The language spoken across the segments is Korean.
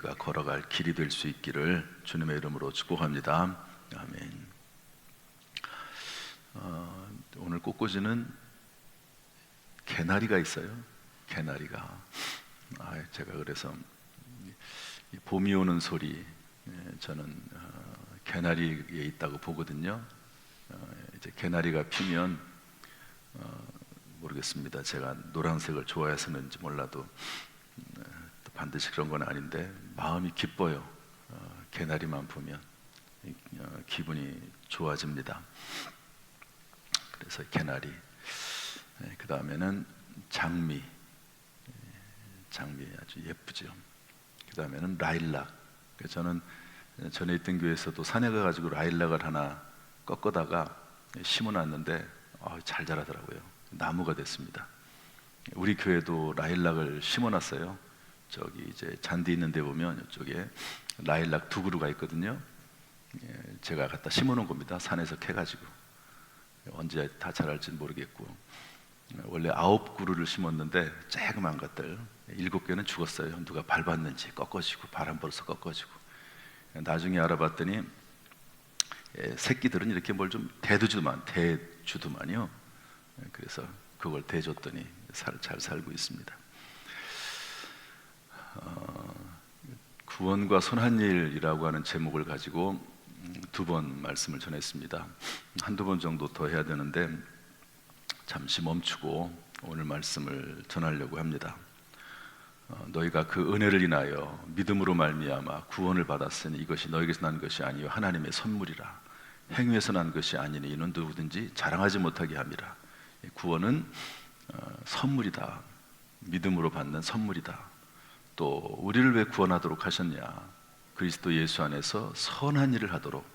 우리가 걸어갈 길이 될 수 있기를 주님의 이름으로 축복합니다. 아멘. 오늘 꽃꽂이는 개나리가 있어요. 개나리가. 제가 그래서 봄이 오는 소리, 저는 개나리에 있다고 보거든요. 이제 개나리가 피면 모르겠습니다. 제가 노란색을 좋아해서는지 몰라도 또 반드시 그런 건 아닌데 마음이 기뻐요. 개나리만 보면 기분이 좋아집니다. 그래서 개나리, 그 다음에는 장미 아주 예쁘죠. 그 다음에는 라일락. 저는 전에 있던 교회에서도 산에 가가지고 라일락을 하나 꺾어다가 심어놨는데 잘 자라더라고요. 나무가 됐습니다. 우리 교회도 라일락을 심어놨어요. 저기 이제 잔디 있는 데 보면 이쪽에 라일락 두 그루가 있거든요. 제가 갖다 심어놓은 겁니다. 산에서 캐가지고. 언제 다 자랄지는 모르겠고, 원래 9그루를 심었는데 조그만 것들 7개는 죽었어요. 누가 밟았는지 꺾어지고 바람 불어서 꺾어지고. 나중에 알아봤더니 새끼들은 이렇게 뭘 좀 대주더만요. 그래서 그걸 대줬더니 잘 살고 있습니다. 구원과 선한 일이라고 하는 제목을 가지고 2번 말씀을 전했습니다. 한두 번 정도 더 해야 되는데 잠시 멈추고 오늘 말씀을 전하려고 합니다. 너희가 그 은혜를 인하여 믿음으로 말미암아 구원을 받았으니 이것이 너희에게서 난 것이 아니요 하나님의 선물이라. 행위에서 난 것이 아니니 이는 누구든지 자랑하지 못하게 함이라. 구원은 선물이다. 믿음으로 받는 선물이다. 또 우리를 왜 구원하도록 하셨냐? 그리스도 예수 안에서 선한 일을 하도록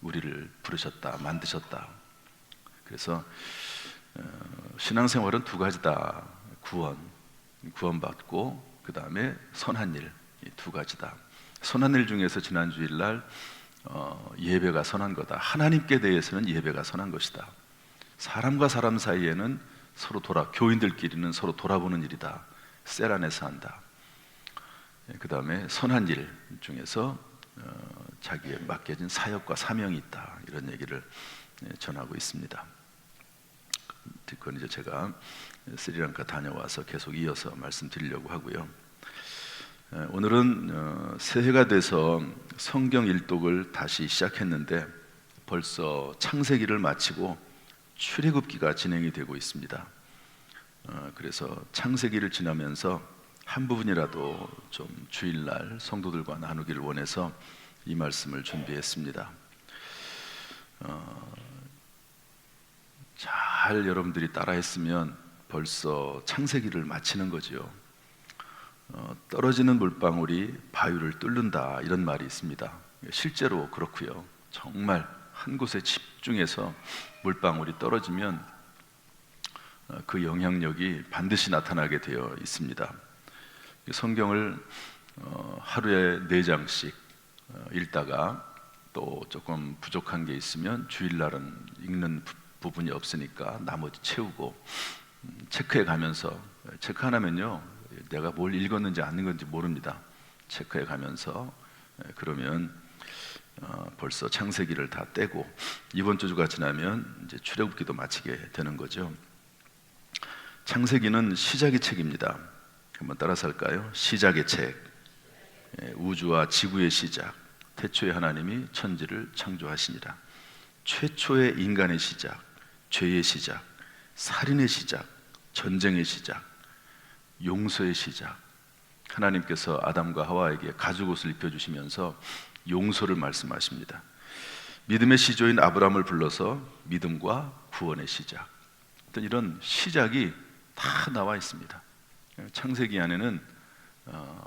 우리를 부르셨다, 만드셨다. 그래서 신앙생활은 2가지다. 구원받고 그 다음에 선한 일, 이 2가지다. 선한 일 중에서 지난 주일날 예배가 선한 거다. 하나님께 대해서는 예배가 선한 것이다. 사람과 사람 사이에는 교인들끼리는 서로 돌아보는 일이다. 셀 안에서 한다. 그 다음에 선한 일 중에서 자기에 맡겨진 사역과 사명이 있다. 이런 얘기를 전하고 있습니다. 그건 이제 제가 스리랑카 다녀와서 계속 이어서 말씀드리려고 하고요. 오늘은 새해가 돼서 성경 일독을 다시 시작했는데 벌써 창세기를 마치고 출애굽기가 진행이 되고 있습니다. 그래서 창세기를 지나면서 한 부분이라도 좀 주일날 성도들과 나누기를 원해서 이 말씀을 준비했습니다. 잘 여러분들이 따라했으면 벌써 창세기를 마치는 거죠. 떨어지는 물방울이 바위를 뚫는다, 이런 말이 있습니다. 실제로 그렇고요. 정말 한 곳에 집중해서 물방울이 떨어지면 그 영향력이 반드시 나타나게 되어 있습니다. 성경을 하루에 4장씩 읽다가 또 조금 부족한 게 있으면 주일날은 읽는 부분이 없으니까 나머지 채우고, 체크해 가면서, 체크 안 하면요 내가 뭘 읽었는지 안 읽었는지 모릅니다. 체크해 가면서 그러면 벌써 창세기를 다 떼고 이번 주가 지나면 이제 출애굽기도 마치게 되는 거죠. 창세기는 시작의 책입니다. 한번 따라서 할까요? 시작의 책. 우주와 지구의 시작. 태초에 하나님이 천지를 창조하시니라. 최초의 인간의 시작, 죄의 시작, 살인의 시작, 전쟁의 시작, 용서의 시작. 하나님께서 아담과 하와에게 가죽옷을 입혀주시면서 용서를 말씀하십니다. 믿음의 시조인 아브라함을 불러서 믿음과 구원의 시작. 어떤 이런 시작이 다 나와 있습니다. 창세기 안에는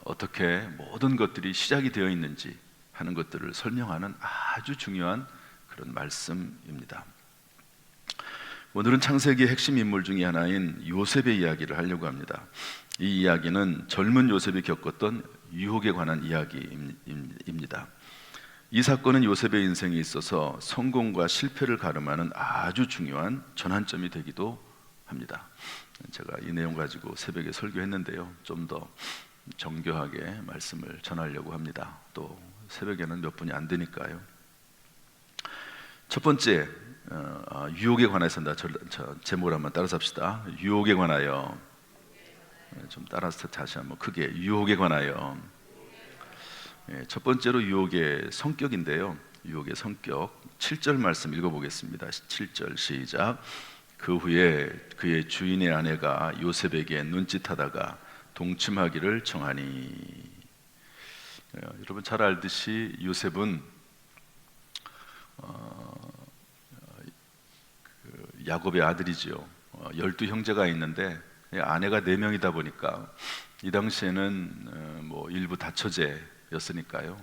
어떻게 모든 것들이 시작이 되어 있는지 하는 것들을 설명하는 아주 중요한 그런 말씀입니다. 오늘은 창세기의 핵심 인물 중에 하나인 요셉의 이야기를 하려고 합니다. 이 이야기는 젊은 요셉이 겪었던 유혹에 관한 이야기입니다. 이 사건은 요셉의 인생에 있어서 성공과 실패를 가름하는 아주 중요한 전환점이 되기도 합니다. 제가 이 내용 가지고 새벽에 설교했는데요. 좀 더 정교하게 말씀을 전하려고 합니다. 또 새벽에는 몇 분이 안 되니까요. 첫 번째, 유혹에 관해서 제목을 한번 따라서 합시다. 유혹에 관하여. 좀 따라서 다시 한번 크게. 유혹에 관하여. 첫 번째로 유혹의 성격인데요. 유혹의 성격. 7절 말씀 읽어보겠습니다. 7절 시작. 그 후에 그의 주인의 아내가 요셉에게 눈짓하다가 동침하기를 청하니. 여러분 잘 알듯이 요셉은 야곱의 아들이죠. 12형제가 있는데 아내가 4명이다 보니까 이 당시에는 일부 다처제였으니까요.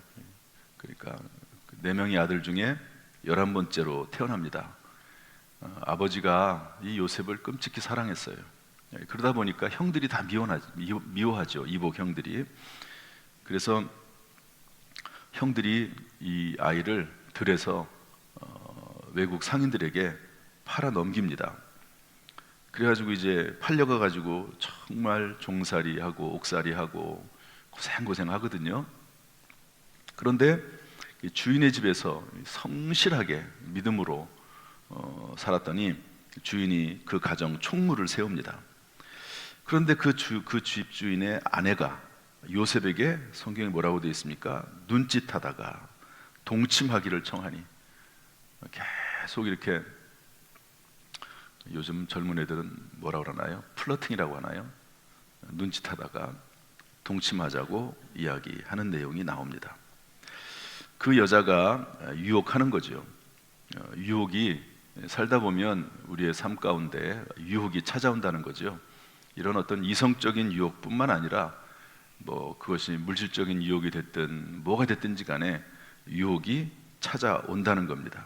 그러니까 4명의 아들 중에 11번째로 태어납니다. 아버지가 이 요셉을 끔찍히 사랑했어요. 그러다 보니까 형들이 다 미워하죠. 이복 형들이. 그래서 형들이 이 아이를 들여서 외국 상인들에게 팔아 넘깁니다. 그래가지고 이제 팔려가 가지고 정말 종살이하고 옥살이하고 고생하거든요. 그런데 주인의 집에서 성실하게 믿음으로 살았더니 주인이 그 가정 총무를 세웁니다. 그런데 그 집주인의 아내가 요셉에게 성경에 뭐라고 되어 있습니까? 눈짓하다가 동침하기를 청하니. 계속 이렇게, 요즘 젊은 애들은 뭐라고 그러나요? 플러팅이라고 하나요? 눈짓하다가 동침하자고 이야기하는 내용이 나옵니다. 그 여자가 유혹하는 거죠. 유혹이 살다 보면 우리의 삶 가운데 유혹이 찾아온다는 거죠. 이런 어떤 이성적인 유혹뿐만 아니라 그것이 물질적인 유혹이 됐든 뭐가 됐든지 간에 유혹이 찾아온다는 겁니다.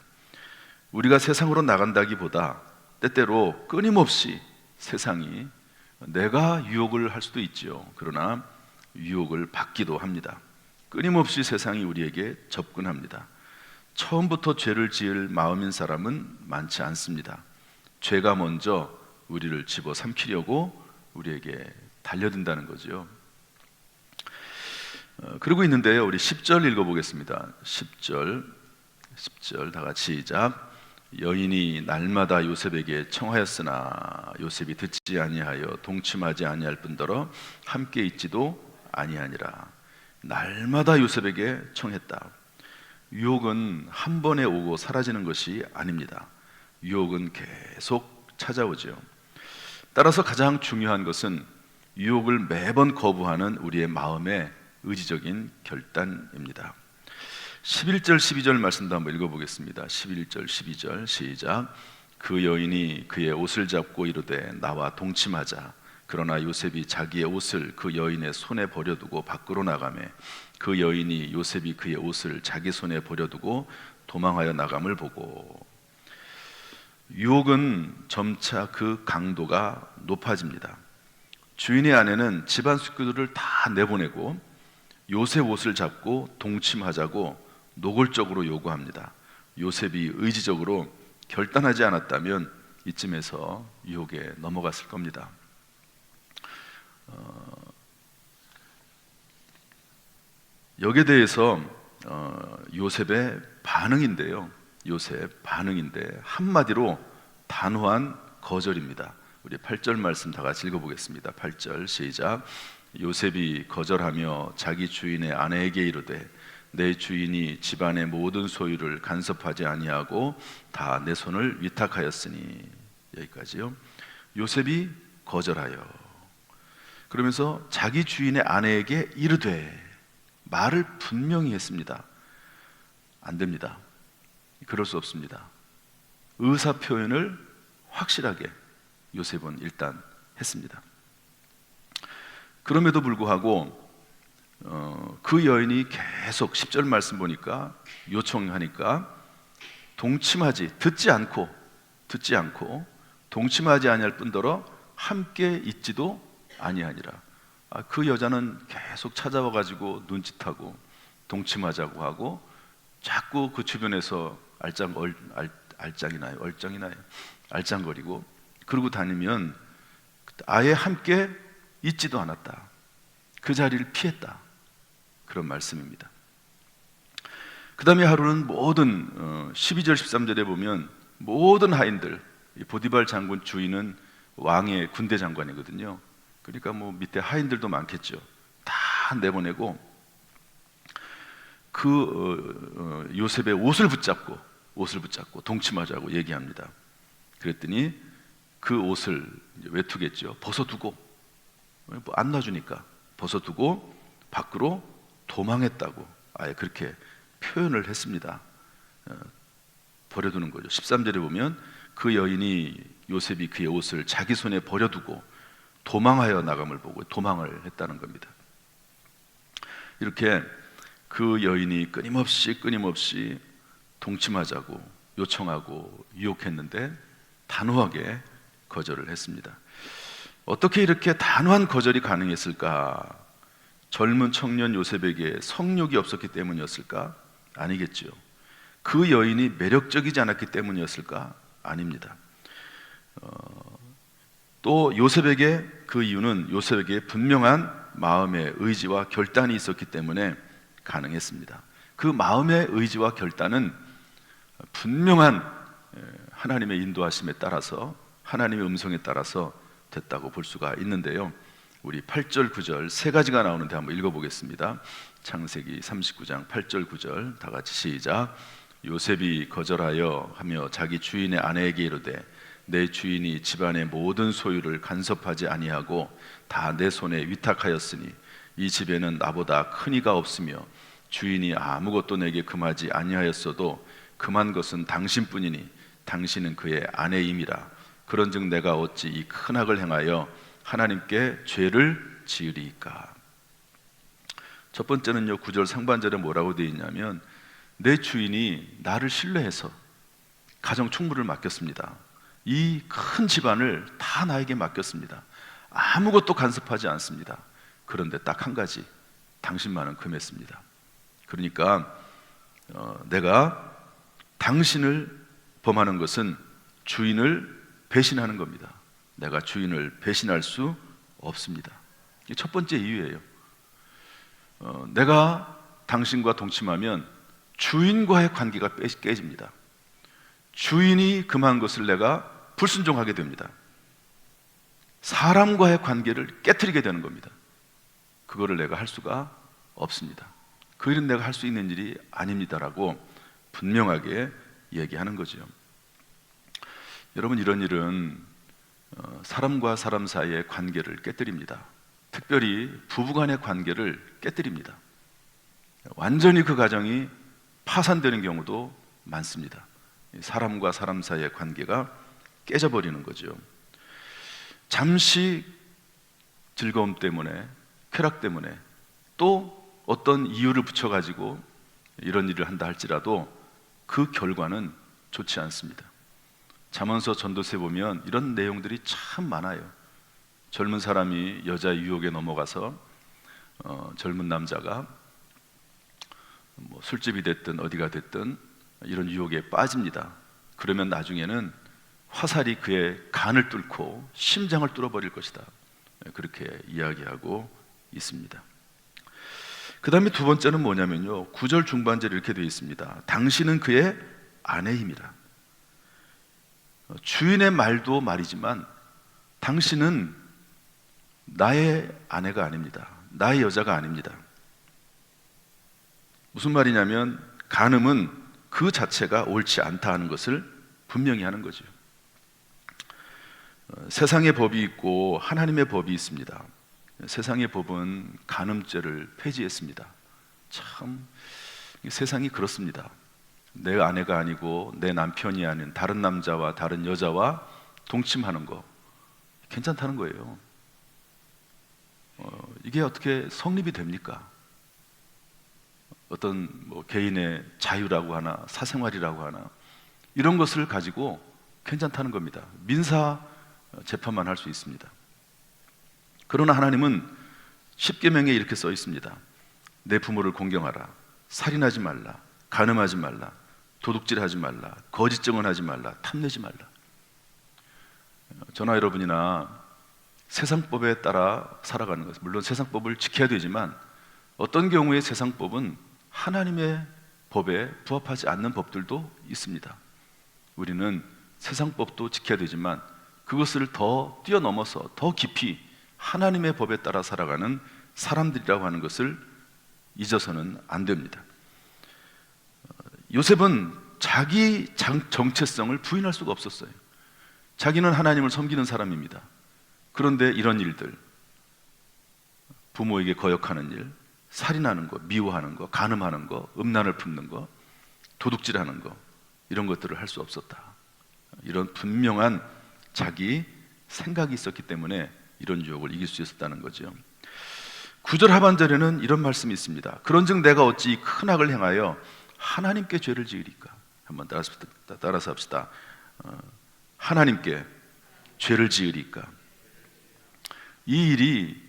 우리가 세상으로 나간다기보다 때때로 끊임없이 세상이 내가 유혹을 할 수도 있지요. 그러나 유혹을 받기도 합니다. 끊임없이 세상이 우리에게 접근합니다. 처음부터 죄를 지을 마음인 사람은 많지 않습니다. 죄가 먼저 우리를 집어삼키려고 우리에게 달려든다는 거죠. 그러고 있는데요, 우리 10절 읽어보겠습니다. 10절 다 같이 시작. 여인이 날마다 요셉에게 청하였으나 요셉이 듣지 아니하여 동침하지 아니할 뿐더러 함께 있지도 아니하니라. 날마다 요셉에게 청했다. 유혹은 한 번에 오고 사라지는 것이 아닙니다. 유혹은 계속 찾아오죠. 따라서 가장 중요한 것은 유혹을 매번 거부하는 우리의 마음의 의지적인 결단입니다. 11절 12절 말씀도 한번 읽어보겠습니다. 11절 12절 시작. 그 여인이 그의 옷을 잡고 이르되 나와 동침하자. 그러나 요셉이 자기의 옷을 그 여인의 손에 버려두고 밖으로 나가매 그 여인이 요셉이 그의 옷을 자기 손에 버려두고 도망하여 나감을 보고. 유혹은 점차 그 강도가 높아집니다. 주인의 아내는 집안 식구들을 다 내보내고 요셉 옷을 잡고 동침하자고 노골적으로 요구합니다. 요셉이 의지적으로 결단하지 않았다면 이쯤에서 유혹에 넘어갔을 겁니다. 여기에 대해서 요셉의 반응인데요. 요셉 반응인데 한마디로 단호한 거절입니다. 우리 8절 말씀 다 같이 읽어보겠습니다. 8절 시작. 요셉이 거절하며 자기 주인의 아내에게 이르되 내 주인이 집안의 모든 소유를 간섭하지 아니하고 다 내 손을 위탁하였으니. 여기까지요. 요셉이 거절하여 그러면서 자기 주인의 아내에게 이르되, 말을 분명히 했습니다. 안 됩니다. 그럴 수 없습니다. 의사 표현을 확실하게 요셉은 일단 했습니다. 그럼에도 불구하고 그 여인이 계속 10절 말씀 보니까 요청하니까 듣지 않고 동침하지 아니할 뿐더러 함께 있지도 아니하니라. 그 여자는 계속 찾아와 가지고 눈짓하고 동침하자고 하고 자꾸 그 주변에서 알짱거리고 그러고 다니면 아예 함께 있지도 않았다. 그 자리를 피했다, 그런 말씀입니다. 그 다음에 하루는 모든 12절 13절에 보면 모든 하인들, 보디발 장군 주인은 왕의 군대 장관이거든요. 그러니까 뭐 밑에 하인들도 많겠죠. 다 내보내고 요셉의 옷을 붙잡고 동침하자고 얘기합니다. 그랬더니 그 옷을 외투겠죠, 벗어두고, 안 놔주니까 벗어두고 밖으로 도망했다고 아예 그렇게 표현을 했습니다. 버려두는 거죠. 13절에 보면 그 여인이, 요셉이 그의 옷을 자기 손에 버려두고 도망하여 나감을 보고 도망을 했다는 겁니다. 이렇게 그 여인이 끊임없이 동침하자고 요청하고 유혹했는데 단호하게 거절을 했습니다. 어떻게 이렇게 단호한 거절이 가능했을까? 젊은 청년 요셉에게 성욕이 없었기 때문이었을까? 아니겠죠. 그 여인이 매력적이지 않았기 때문이었을까? 아닙니다. 또 요셉에게, 그 이유는 요셉에게 분명한 마음의 의지와 결단이 있었기 때문에 가능했습니다. 그 마음의 의지와 결단은 분명한 하나님의 인도하심에 따라서, 하나님의 음성에 따라서 됐다고 볼 수가 있는데요. 우리 8절 9절 세 가지가 나오는데 한번 읽어보겠습니다. 창세기 39장 8절 9절 다 같이 시작. 요셉이 거절하여 하며 자기 주인의 아내에게 이르되 내 주인이 집안의 모든 소유를 간섭하지 아니하고 다 내 손에 위탁하였으니 이 집에는 나보다 큰 이가 없으며 주인이 아무것도 내게 금하지 아니하였어도 금한 것은 당신뿐이니 당신은 그의 아내임이라. 그런즉 내가 어찌 이 큰 악을 행하여 하나님께 죄를 지으리이까. 첫 번째는요, 9절 상반절에 뭐라고 되어 있냐면 내 주인이 나를 신뢰해서 가정 총무를 맡겼습니다. 이 큰 집안을 다 나에게 맡겼습니다. 아무것도 간섭하지 않습니다. 그런데 딱 한 가지, 당신만은 금했습니다. 그러니까 내가 당신을 범하는 것은 주인을 배신하는 겁니다. 내가 주인을 배신할 수 없습니다. 이게 첫 번째 이유예요. 내가 당신과 동침하면 주인과의 관계가 깨집니다. 주인이 금한 것을 내가 불순종하게 됩니다. 사람과의 관계를 깨트리게 되는 겁니다. 그거를 내가 할 수가 없습니다. 그 일은 내가 할 수 있는 일이 아닙니다라고 분명하게 얘기하는 거죠. 여러분, 이런 일은 사람과 사람 사이의 관계를 깨뜨립니다. 특별히 부부간의 관계를 깨뜨립니다. 완전히 그 가정이 파산되는 경우도 많습니다. 사람과 사람 사이의 관계가 깨져버리는 거죠. 잠시 즐거움 때문에, 쾌락 때문에 또 어떤 이유를 붙여가지고 이런 일을 한다 할지라도 그 결과는 좋지 않습니다. 잠언서 전도서에 보면 이런 내용들이 참 많아요. 젊은 사람이 여자 유혹에 넘어가서 젊은 남자가 뭐 술집이 됐든 어디가 됐든 이런 유혹에 빠집니다. 그러면 나중에는 화살이 그의 간을 뚫고 심장을 뚫어버릴 것이다, 그렇게 이야기하고 있습니다. 그 다음에 두 번째는 뭐냐면요, 9절 중반절에 이렇게 되어 있습니다. 당신은 그의 아내임이라. 주인의 말도 말이지만 당신은 나의 아내가 아닙니다. 나의 여자가 아닙니다. 무슨 말이냐면 간음은 그 자체가 옳지 않다 하는 것을 분명히 하는 거죠. 세상의 법이 있고 하나님의 법이 있습니다. 세상의 법은 간음죄를 폐지했습니다. 참 세상이 그렇습니다. 내 아내가 아니고 내 남편이 아닌 다른 남자와 다른 여자와 동침하는 거 괜찮다는 거예요. 이게 어떻게 성립이 됩니까? 어떤 개인의 자유라고 하나 사생활이라고 하나 이런 것을 가지고 괜찮다는 겁니다. 민사 재판만 할 수 있습니다. 그러나 하나님은 십계명에 이렇게 써 있습니다. 내 부모를 공경하라, 살인하지 말라, 간음하지 말라, 도둑질하지 말라, 거짓 증언하지 말라, 탐내지 말라. 저나 여러분이나 세상법에 따라 살아가는 것, 물론 세상법을 지켜야 되지만 어떤 경우에 세상법은 하나님의 법에 부합하지 않는 법들도 있습니다. 우리는 세상법도 지켜야 되지만 그것을 더 뛰어넘어서 더 깊이 하나님의 법에 따라 살아가는 사람들이라고 하는 것을 잊어서는 안 됩니다. 요셉은 자기 정체성을 부인할 수가 없었어요. 자기는 하나님을 섬기는 사람입니다. 그런데 이런 일들, 부모에게 거역하는 일, 살인하는 거, 미워하는 거, 간음하는 거, 음란을 품는 거, 도둑질하는 거, 이런 것들을 할 수 없었다. 이런 분명한 자기 생각이 있었기 때문에 이런 유혹을 이길 수 있었다는 거죠. 9절 하반절에는 이런 말씀이 있습니다. 그런즉 내가 어찌 큰 악을 행하여 하나님께 죄를 지으리까? 한번 따라서 합시다. 하나님께 죄를 지으리까? 이 일이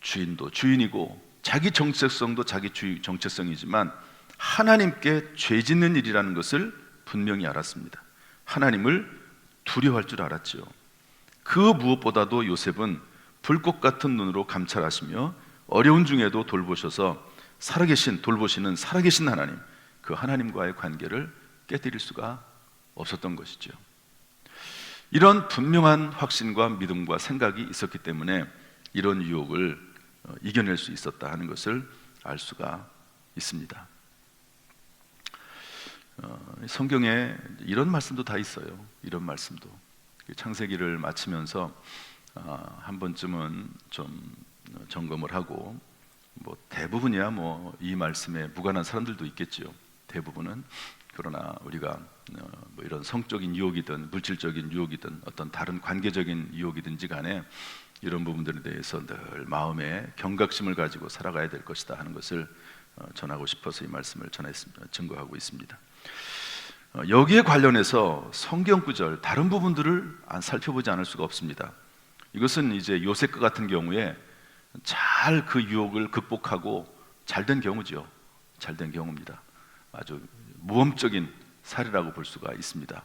주인도 주인이고 자기 정체성도 자기 정체성이지만 하나님께 죄 짓는 일이라는 것을 분명히 알았습니다. 하나님을 두려워할 줄 알았죠. 그 무엇보다도 요셉은 불꽃 같은 눈으로 감찰하시며 어려운 중에도 돌보시는 살아계신 하나님, 그 하나님과의 관계를 깨뜨릴 수가 없었던 것이죠. 이런 분명한 확신과 믿음과 생각이 있었기 때문에 이런 유혹을 이겨낼 수 있었다 하는 것을 알 수가 있습니다. 성경에 이런 말씀도 다 있어요. 이런 말씀도 창세기를 마치면서 한 번쯤은 좀 점검을 하고, 뭐 대부분이야 뭐 이 말씀에 무관한 사람들도 있겠지요. 대부분은. 그러나 우리가 뭐 이런 성적인 유혹이든 물질적인 유혹이든 어떤 다른 관계적인 유혹이든지 간에 이런 부분들에 대해서 늘 마음에 경각심을 가지고 살아가야 될 것이다 하는 것을 전하고 싶어서 이 말씀을 증거하고 있습니다. 여기에 관련해서 성경 구절 다른 부분들을 살펴보지 않을 수가 없습니다. 이것은 이제 요셉과 같은 경우에 잘 그 유혹을 극복하고 잘된 경우죠. 잘된 경우입니다. 아주 모험적인 사례라고 볼 수가 있습니다.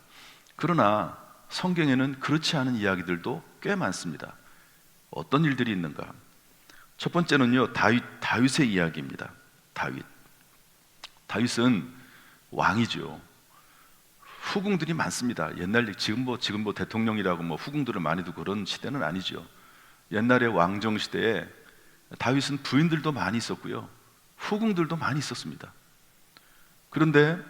그러나 성경에는 그렇지 않은 이야기들도 꽤 많습니다. 어떤 일들이 있는가? 첫 번째는요, 다윗의 이야기입니다. 다윗은 왕이죠. 후궁들이 많습니다. 옛날 지금 뭐 대통령이라고 뭐 후궁들을 많이 두고 그런 시대는 아니죠. 옛날에 왕정 시대에 다윗은 부인들도 많이 있었고요, 후궁들도 많이 있었습니다. 그런데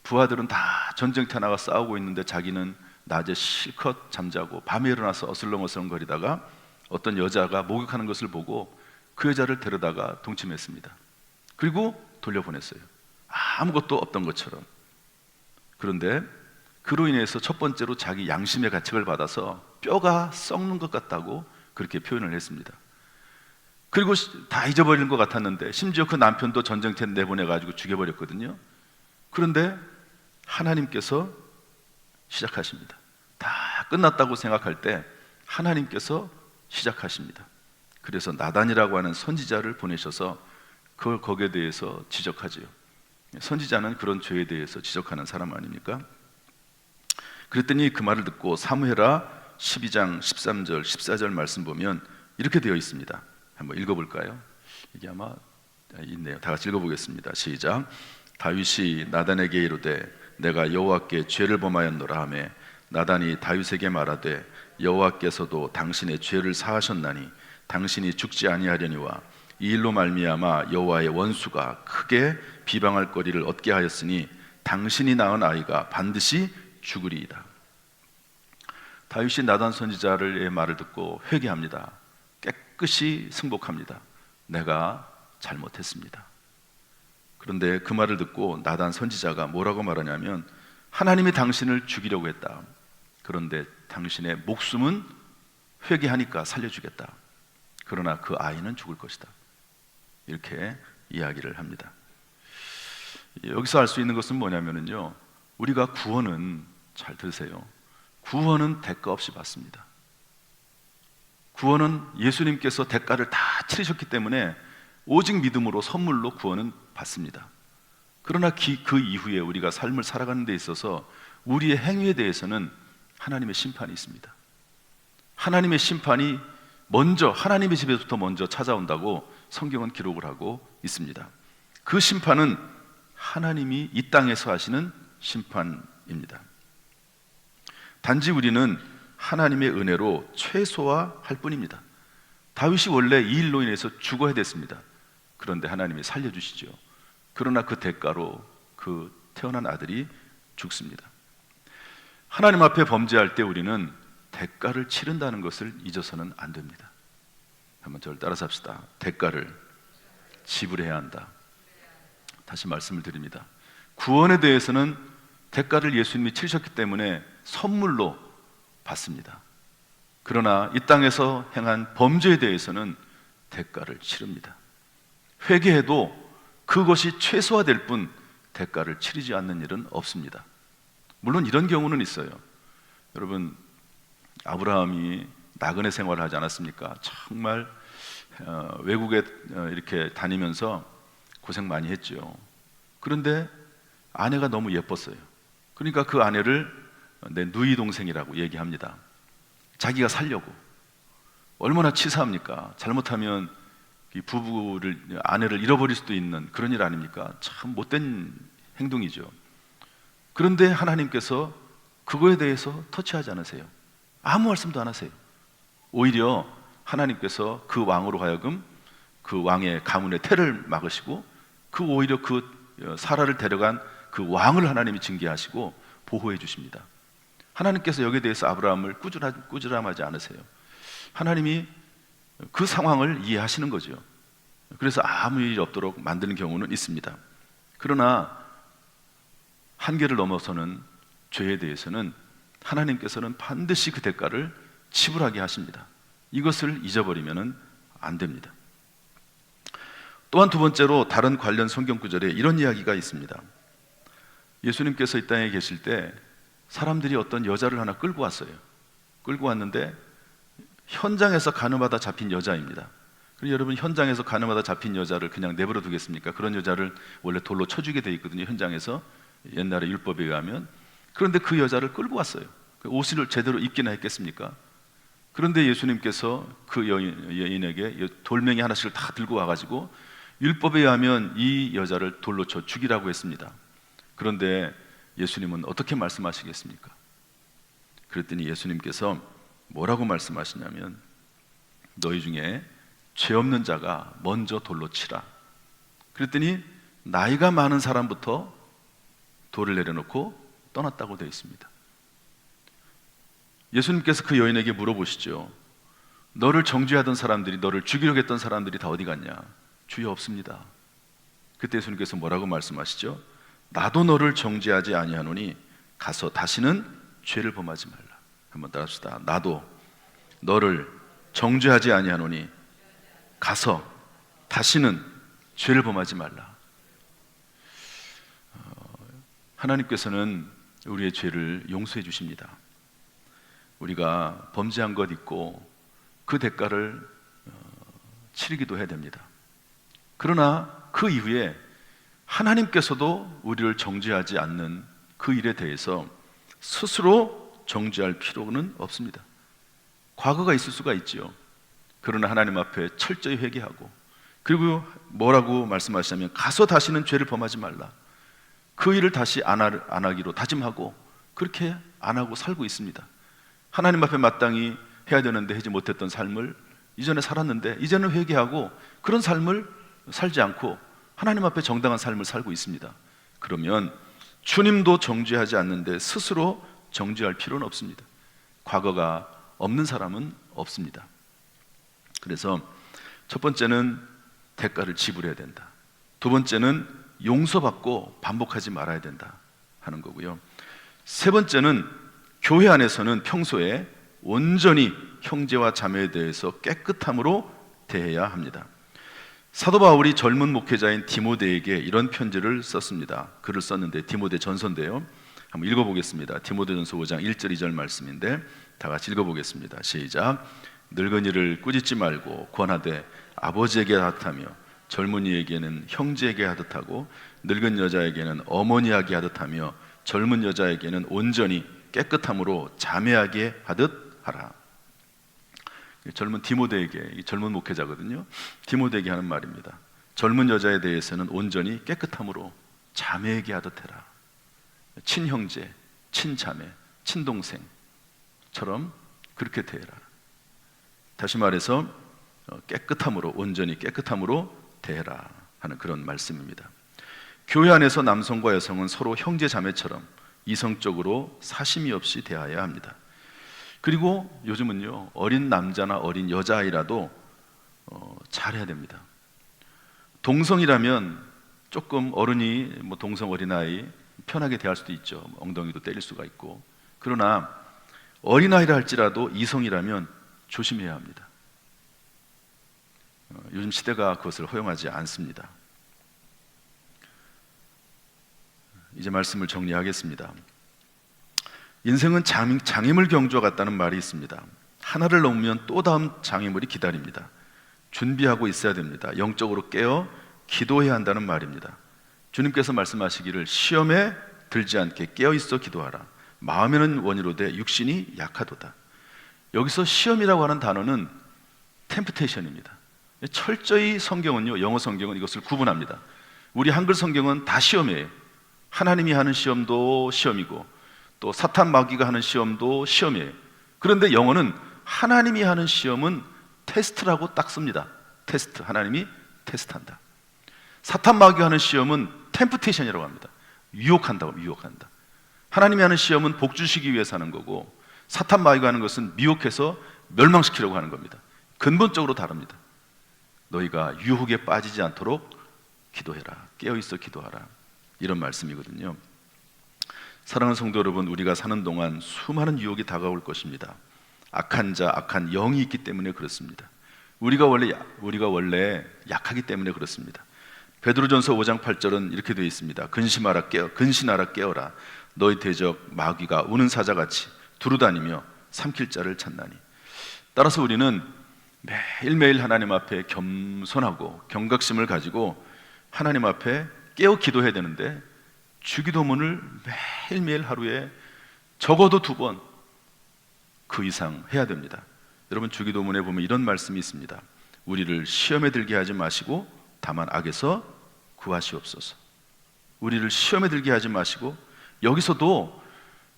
부하들은 다 전쟁터 나가 싸우고 있는데 자기는 낮에 실컷 잠자고 밤에 일어나서 어슬렁어슬렁 거리다가 어떤 여자가 목욕하는 것을 보고 그 여자를 데려다가 동침했습니다. 그리고 돌려보냈어요. 아무것도 없던 것처럼. 그런데 그로 인해서 첫 번째로 자기 양심의 가책을 받아서 뼈가 썩는 것 같다고 그렇게 표현을 했습니다. 그리고 다 잊어버린 것 같았는데 심지어 그 남편도 전쟁터에 내보내가지고 죽여버렸거든요. 그런데 하나님께서 시작하십니다. 다 끝났다고 생각할 때 하나님께서 시작하십니다. 그래서 나단이라고 하는 선지자를 보내셔서 그걸 거기에 대해서 지적하지요. 선지자는 그런 죄에 대해서 지적하는 사람 아닙니까? 그랬더니 그 말을 듣고 사무엘하 12장 13절 14절 말씀 보면 이렇게 되어 있습니다. 한번 읽어볼까요? 이게 아마 있네요. 다 같이 읽어보겠습니다. 시작. 다윗이 나단에게 이르되 내가 여호와께 죄를 범하였노라 하매 나단이 다윗에게 말하되 여호와께서도 당신의 죄를 사하셨나니 당신이 죽지 아니하려니와 이 일로 말미암아 여호와의 원수가 크게 비방할 거리를 얻게 하였으니 당신이 낳은 아이가 반드시 죽으리이다. 다윗이 나단 선지자의 말을 듣고 회개합니다. 깨끗이 승복합니다. 내가 잘못했습니다. 그런데 그 말을 듣고 나단 선지자가 뭐라고 말하냐면 하나님이 당신을 죽이려고 했다. 그런데 당신의 목숨은 회개하니까 살려주겠다. 그러나 그 아이는 죽을 것이다. 이렇게 이야기를 합니다. 여기서 알 수 있는 것은 뭐냐면요, 우리가 구원은, 잘 들으세요, 구원은 대가 없이 받습니다. 구원은 예수님께서 대가를 다 치르셨기 때문에 오직 믿음으로 선물로 구원은 받습니다. 그러나 그 이후에 우리가 삶을 살아가는 데 있어서 우리의 행위에 대해서는 하나님의 심판이 있습니다. 하나님의 심판이 먼저 하나님의 집에서부터 먼저 찾아온다고 성경은 기록을 하고 있습니다. 그 심판은 하나님이 이 땅에서 하시는 심판입니다. 단지 우리는 하나님의 은혜로 최소화할 뿐입니다. 다윗이 원래 이 일로 인해서 죽어야 됐습니다. 그런데 하나님이 살려주시죠. 그러나 그 대가로 그 태어난 아들이 죽습니다. 하나님 앞에 범죄할 때 우리는 대가를 치른다는 것을 잊어서는 안 됩니다. 한번 저를 따라서 합시다. 대가를 지불해야 한다. 다시 말씀을 드립니다. 구원에 대해서는 대가를 예수님이 치르셨기 때문에 선물로 받습니다. 그러나 이 땅에서 행한 범죄에 대해서는 대가를 치릅니다. 회개해도 그것이 최소화될 뿐 대가를 치르지 않는 일은 없습니다. 물론 이런 경우는 있어요. 여러분, 아브라함이 나그네 생활을 하지 않았습니까? 정말 외국에 이렇게 다니면서 고생 많이 했죠. 그런데 아내가 너무 예뻤어요. 그러니까 그 아내를 내 누이 동생이라고 얘기합니다. 자기가 살려고. 얼마나 치사합니까? 잘못하면 이 부부를, 아내를 잃어버릴 수도 있는 그런 일 아닙니까? 참 못된 행동이죠. 그런데 하나님께서 그거에 대해서 터치하지 않으세요. 아무 말씀도 안 하세요. 오히려 하나님께서 그 왕으로 하여금 그 왕의 가문의 태를 막으시고 오히려 그 사라를 데려간 그 왕을 하나님이 징계하시고 보호해 주십니다. 하나님께서 여기에 대해서 아브라함을 꾸지람하지 않으세요. 하나님이 그 상황을 이해하시는 거죠. 그래서 아무 일이 없도록 만드는 경우는 있습니다. 그러나 한계를 넘어서는 죄에 대해서는 하나님께서는 반드시 그 대가를 지불하게 하십니다. 이것을 잊어버리면 안 됩니다. 또한 두 번째로 다른 관련 성경 구절에 이런 이야기가 있습니다. 예수님께서 이 땅에 계실 때 사람들이 어떤 여자를 하나 끌고 왔어요. 끌고 왔는데 현장에서 가늠하다 잡힌 여자입니다. 그리고 여러분, 현장에서 가늠하다 잡힌 여자를 그냥 내버려 두겠습니까? 그런 여자를 원래 돌로 쳐 죽게 돼 있거든요. 현장에서, 옛날에 율법에 의하면. 그런데 그 여자를 끌고 왔어요. 옷을 제대로 입기나 했겠습니까? 그런데 예수님께서 그 여인에게 돌멩이 하나씩을 다 들고 와가지고 율법에 의하면 이 여자를 돌로 쳐 죽이라고 했습니다. 그런데 예수님은 어떻게 말씀하시겠습니까? 그랬더니 예수님께서 뭐라고 말씀하시냐면, 너희 중에 죄 없는 자가 먼저 돌로 치라. 그랬더니 나이가 많은 사람부터 돌을 내려놓고 떠났다고 되어 있습니다. 예수님께서 그 여인에게 물어보시죠. 너를 정죄하던 사람들이, 너를 죽이려고 했던 사람들이 다 어디 갔냐? 주여, 없습니다. 그때 예수님께서 뭐라고 말씀하시죠? 나도 너를 정죄하지 아니하노니 가서 다시는 죄를 범하지 말라. 한번 따라합시다. 나도 너를 정죄하지 아니하노니 가서 다시는 죄를 범하지 말라. 하나님께서는 우리의 죄를 용서해 주십니다. 우리가 범죄한 것 있고 그 대가를 치르기도 해야 됩니다. 그러나 그 이후에 하나님께서도 우리를 정죄하지 않는 그 일에 대해서 스스로 정죄할 필요는 없습니다. 과거가 있을 수가 있지요. 그러나 하나님 앞에 철저히 회개하고, 그리고 뭐라고 말씀하시냐면 가서 다시는 죄를 범하지 말라. 그 일을 다시 안 하기로 다짐하고 그렇게 안 하고 살고 있습니다. 하나님 앞에 마땅히 해야 되는데 하지 못했던 삶을 이전에 살았는데 이제는 회개하고 그런 삶을 살지 않고 하나님 앞에 정당한 삶을 살고 있습니다. 그러면 주님도 정죄하지 않는데 스스로 정죄할 필요는 없습니다. 과거가 없는 사람은 없습니다. 그래서 첫 번째는 대가를 지불해야 된다. 두 번째는 용서받고 반복하지 말아야 된다 하는 거고요. 세 번째는 교회 안에서는 평소에 온전히 형제와 자매에 대해서 깨끗함으로 대해야 합니다. 사도 바울이 젊은 목회자인 디모데에게 이런 편지를 썼습니다. 글을 썼는데 디모데 전서인데요. 한번 읽어보겠습니다. 디모데전서 5장 1절 2절 말씀인데 다 같이 읽어보겠습니다. 시작. 늙은이를 꾸짖지 말고 권하되 아버지에게 하듯하며 젊은이에게는 형제에게 하듯하고 늙은 여자에게는 어머니에게 하듯하며 젊은 여자에게는 온전히 깨끗함으로 자매하게 하듯 하라. 젊은 디모데에게, 이 젊은 목회자거든요. 디모데에게 하는 말입니다. 젊은 여자에 대해서는 온전히 깨끗함으로 자매에게 하듯 해라. 친형제, 친자매, 친동생처럼 그렇게 대해라. 다시 말해서 깨끗함으로, 온전히 깨끗함으로 대해라 하는 그런 말씀입니다. 교회 안에서 남성과 여성은 서로 형제 자매처럼 이성적으로 사심이 없이 대해야 합니다. 그리고 요즘은요, 어린 남자나 어린 여자아이라도 잘해야 됩니다. 동성이라면 조금 어른이 동성 어린아이 편하게 대할 수도 있죠. 엉덩이도 때릴 수가 있고. 그러나 어린아이라 할지라도 이성이라면 조심해야 합니다. 요즘 시대가 그것을 허용하지 않습니다. 이제 말씀을 정리하겠습니다. 인생은 장애물 경주와 같다는 말이 있습니다. 하나를 넘으면 또 다음 장애물이 기다립니다. 준비하고 있어야 됩니다. 영적으로 깨어 기도해야 한다는 말입니다. 주님께서 말씀하시기를 시험에 들지 않게 깨어 있어 기도하라. 마음에는 원이로되 육신이 약하도다. 여기서 시험이라고 하는 단어는 템프테이션입니다. 철저히 성경은요, 영어 성경은 이것을 구분합니다. 우리 한글 성경은 다 시험이에요. 하나님이 하는 시험도 시험이고 또 사탄 마귀가 하는 시험도 시험이에요. 그런데 영어는 하나님이 하는 시험은 테스트라고 딱 씁니다. 테스트, 하나님이 테스트한다. 사탄 마귀가 하는 시험은 템프테이션이라고 합니다. 유혹한다고, 유혹한다. 하나님이 하는 시험은 복 주시기 위해서 하는 거고, 사탄 마귀가 하는 것은 미혹해서 멸망시키려고 하는 겁니다. 근본적으로 다릅니다. 너희가 유혹에 빠지지 않도록 기도해라. 깨어있어 기도하라. 이런 말씀이거든요. 사랑하는 성도 여러분, 우리가 사는 동안 수많은 유혹이 다가올 것입니다. 악한 자, 악한 영이 있기 때문에 그렇습니다. 우리가 원래 약하기 때문에 그렇습니다. 베드로전서 5장 8절은 이렇게 되어 있습니다. 근신하라 깨어라. 너희 대적 마귀가 우는 사자같이 두루다니며 삼킬 자를 찾나니. 따라서 우리는 매일매일 하나님 앞에 겸손하고 경각심을 가지고 하나님 앞에 깨어 기도해야 되는데, 주기도문을 매일매일 하루에 적어도 2번 그 이상 해야 됩니다. 여러분, 주기도문에 보면 이런 말씀이 있습니다. 우리를 시험에 들게 하지 마시고 다만 악에서 구하시옵소서. 우리를 시험에 들게 하지 마시고, 여기서도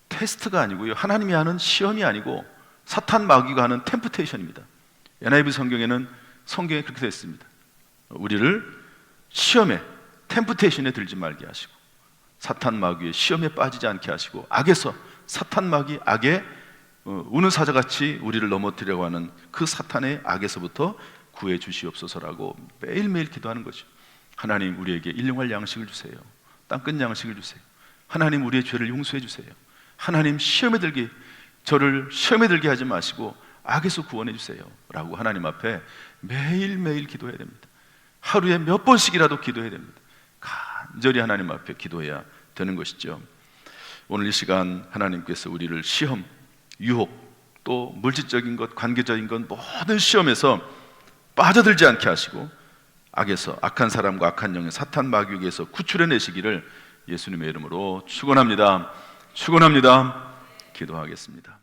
테스트가 아니고요, 하나님이 하는 시험이 아니고 사탄 마귀가 하는 템프테이션입니다. NIV 성경에 그렇게 되어 있습니다. 우리를 시험에, 템프테이션에 들지 말게 하시고, 사탄 마귀의 시험에 빠지지 않게 하시고, 악에서, 사탄 마귀 악에 우는 사자같이 우리를 넘어뜨리려고 하는 그 사탄의 악에서부터 구해 주시옵소서라고 매일매일 기도하는 거죠. 하나님, 우리에게 일용할 양식을 주세요. 땅끝 양식을 주세요. 하나님, 우리의 죄를 용서해 주세요. 하나님, 저를 시험에 들게 하지 마시고 악에서 구원해 주세요 라고 하나님 앞에 매일매일 기도해야 됩니다. 하루에 몇 번씩이라도 기도해야 됩니다. 간절히 하나님 앞에 기도해야 되는 것이죠. 오늘 이 시간 하나님께서 우리를 시험, 유혹, 또 물질적인 것, 관계적인 것, 모든 시험에서 빠져들지 않게 하시고 악에서, 악한 사람과 악한 영의 사탄 마귀에게서 구출해내시기를 예수님의 이름으로 축원합니다. 기도하겠습니다.